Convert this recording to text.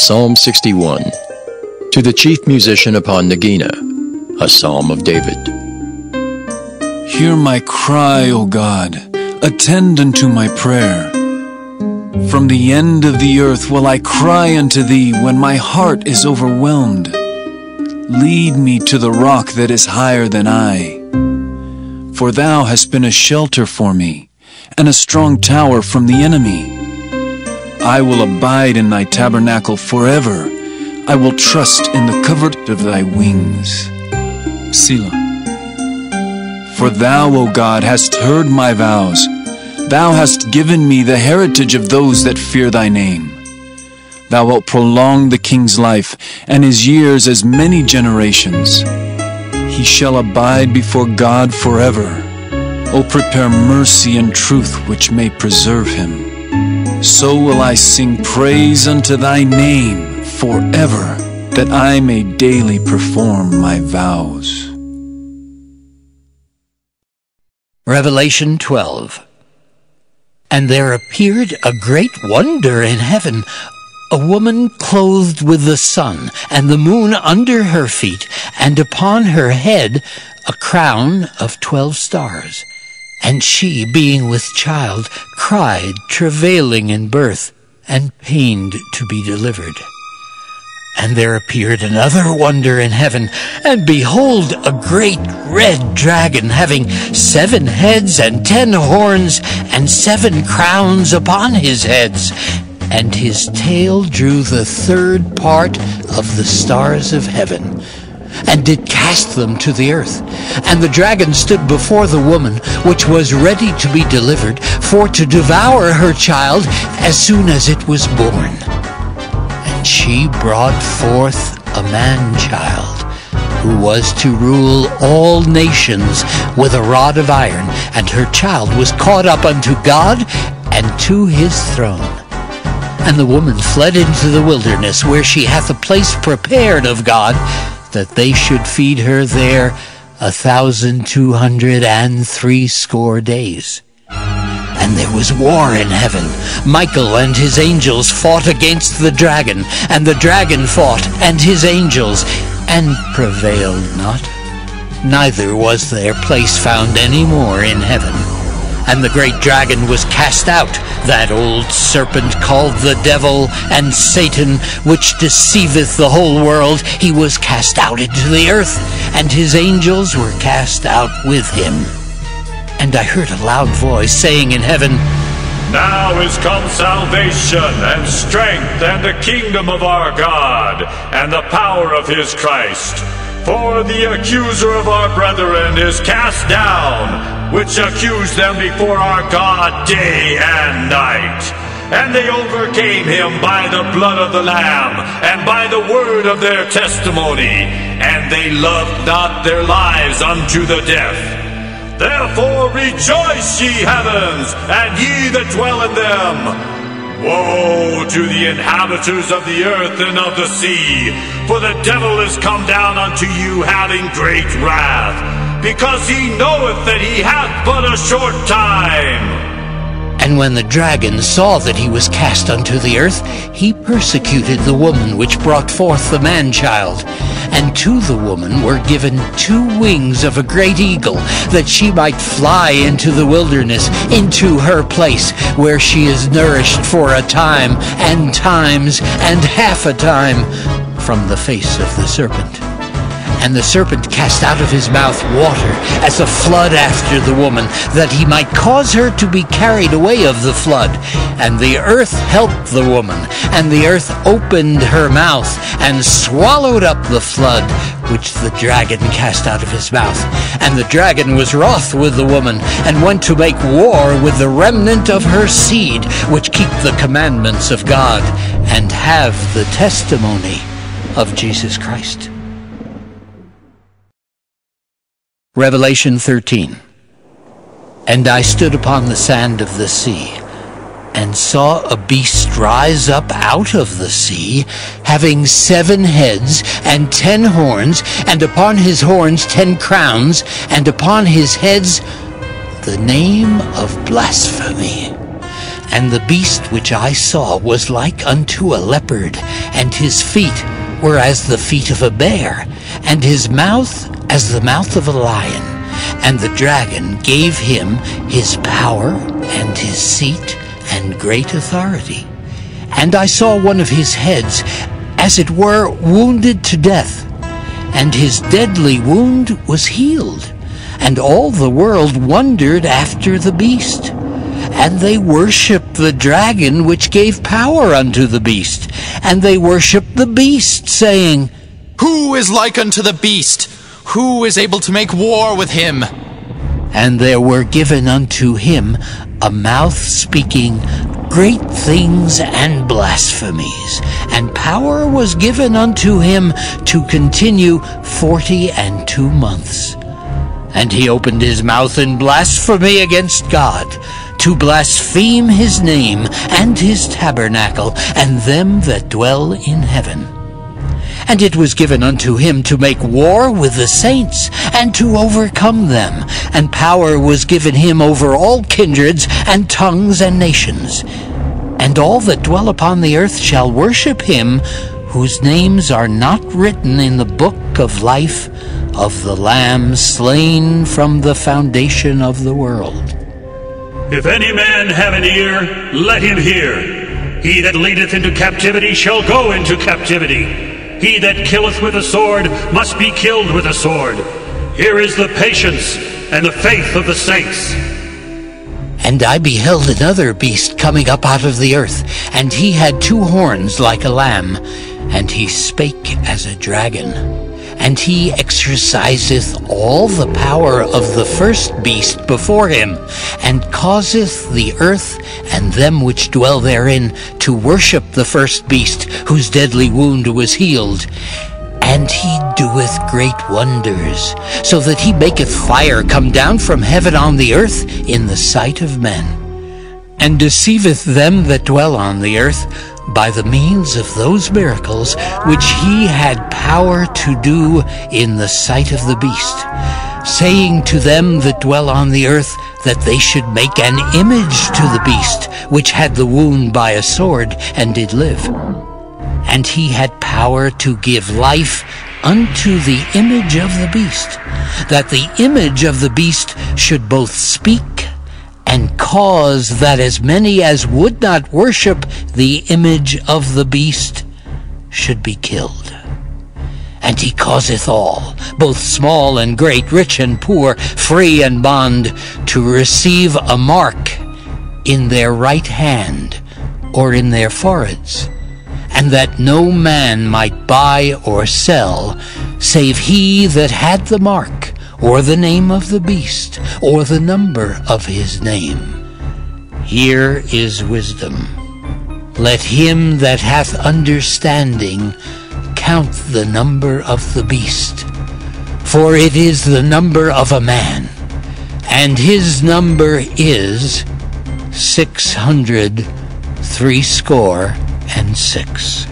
Psalm 61. To the chief musician upon Nagina, a psalm of David. Hear my cry, O God, attend unto my prayer. From the end of the earth will I cry unto thee when my heart is overwhelmed. Lead me to the rock that is higher than I. For thou hast been a shelter for me, and a strong tower from the enemy. I will abide in thy tabernacle forever. I will trust in the covert of thy wings. Selah. For thou, O God, hast heard my vows. Thou hast given me the heritage of those that fear thy name. Thou wilt prolong the king's life, and his years as many generations. He shall abide before God forever. O prepare mercy and truth which may preserve him. So will I sing praise unto thy name forever, that I may daily perform my vows. Revelation 12. And there appeared a great wonder in heaven, a woman clothed with the sun, and the moon under her feet, and upon her head a crown of 12 stars. And she, being with child, cried, travailing in birth, and pained to be delivered. And there appeared another wonder in heaven, and behold, a great red dragon, having 7 heads and 10 horns, and 7 crowns upon his heads. And his tail drew the 3rd part of the stars of heaven, and did cast them to the earth. And the dragon stood before the woman, which was ready to be delivered, for to devour her child as soon as it was born. And she brought forth a man-child, who was to rule all nations with a rod of iron, and her child was caught up unto God and to his throne. And the woman fled into the wilderness, where she hath a place prepared of God, that they should feed her there 1,260 days. And there was war in heaven. Michael and his angels fought against the dragon, and the dragon fought and his angels, and prevailed not. Neither was their place found any more in heaven. And the great dragon was cast out, that old serpent called the devil and Satan, which deceiveth the whole world. He was cast out into the earth, and his angels were cast out with him. And I heard a loud voice saying in heaven, Now is come salvation and strength and the kingdom of our God and the power of his Christ. For the accuser of our brethren is cast down, which accused them before our God day and night. And they overcame him by the blood of the Lamb, and by the word of their testimony, and they loved not their lives unto the death. Therefore rejoice, ye heavens, and ye that dwell in them. Woe to the inhabitants of the earth and of the sea, for the devil is come down unto you having great wrath, because he knoweth that he hath but a short time. And when the dragon saw that he was cast unto the earth, he persecuted the woman which brought forth the man-child. And to the woman were given 2 wings of a great eagle, that she might fly into the wilderness, into her place, where she is nourished for a time, and times, and half a time, from the face of the serpent. And the serpent cast out of his mouth water, as a flood after the woman, that he might cause her to be carried away of the flood. And the earth helped the woman, and the earth opened her mouth, and swallowed up the flood, which the dragon cast out of his mouth. And the dragon was wroth with the woman, and went to make war with the remnant of her seed, which keep the commandments of God, and have the testimony of Jesus Christ. Revelation 13. And I stood upon the sand of the sea, and saw a beast rise up out of the sea, having 7 heads and 10 horns, and upon his horns 10 crowns, and upon his heads the name of blasphemy. And the beast which I saw was like unto a leopard, and his feet were as the feet of a bear, and his mouth as the mouth of a lion. And the dragon gave him his power and his seat and great authority. And I saw one of his heads, as it were, wounded to death, and his deadly wound was healed. And all the world wondered after the beast. And they worshipped the dragon which gave power unto the beast. And they worshipped the beast, saying, Who is like unto the beast? Who is able to make war with him? And there were given unto him a mouth speaking great things and blasphemies. And power was given unto him to continue 42 months. And he opened his mouth in blasphemy against God, to blaspheme his name and his tabernacle, and them that dwell in heaven. And it was given unto him to make war with the saints, and to overcome them. And power was given him over all kindreds, and tongues, and nations. And all that dwell upon the earth shall worship him, whose names are not written in the book of life of the Lamb slain from the foundation of the world. If any man have an ear, let him hear. He that leadeth into captivity shall go into captivity. He that killeth with a sword must be killed with a sword. Here is the patience and the faith of the saints. And I beheld another beast coming up out of the earth, and he had 2 horns like a lamb, and he spake as a dragon. And he exerciseth all the power of the first beast before him, and causeth the earth and them which dwell therein to worship the first beast, whose deadly wound was healed. And he doeth great wonders, so that he maketh fire come down from heaven on the earth in the sight of men, and deceiveth them that dwell on the earth by the means of those miracles which he had power to do in the sight of the beast, saying to them that dwell on the earth that they should make an image to the beast, which had the wound by a sword, and did live. And he had power to give life unto the image of the beast, that the image of the beast should both speak and cause that as many as would not worship the image of the beast should be killed. And he causeth all, both small and great, rich and poor, free and bond, to receive a mark in their right hand or in their foreheads, and that no man might buy or sell, save he that had the mark, or the name of the beast, or the number of his name. Here is wisdom. Let him that hath understanding count the number of the beast, for it is the number of a man, and his number is 666.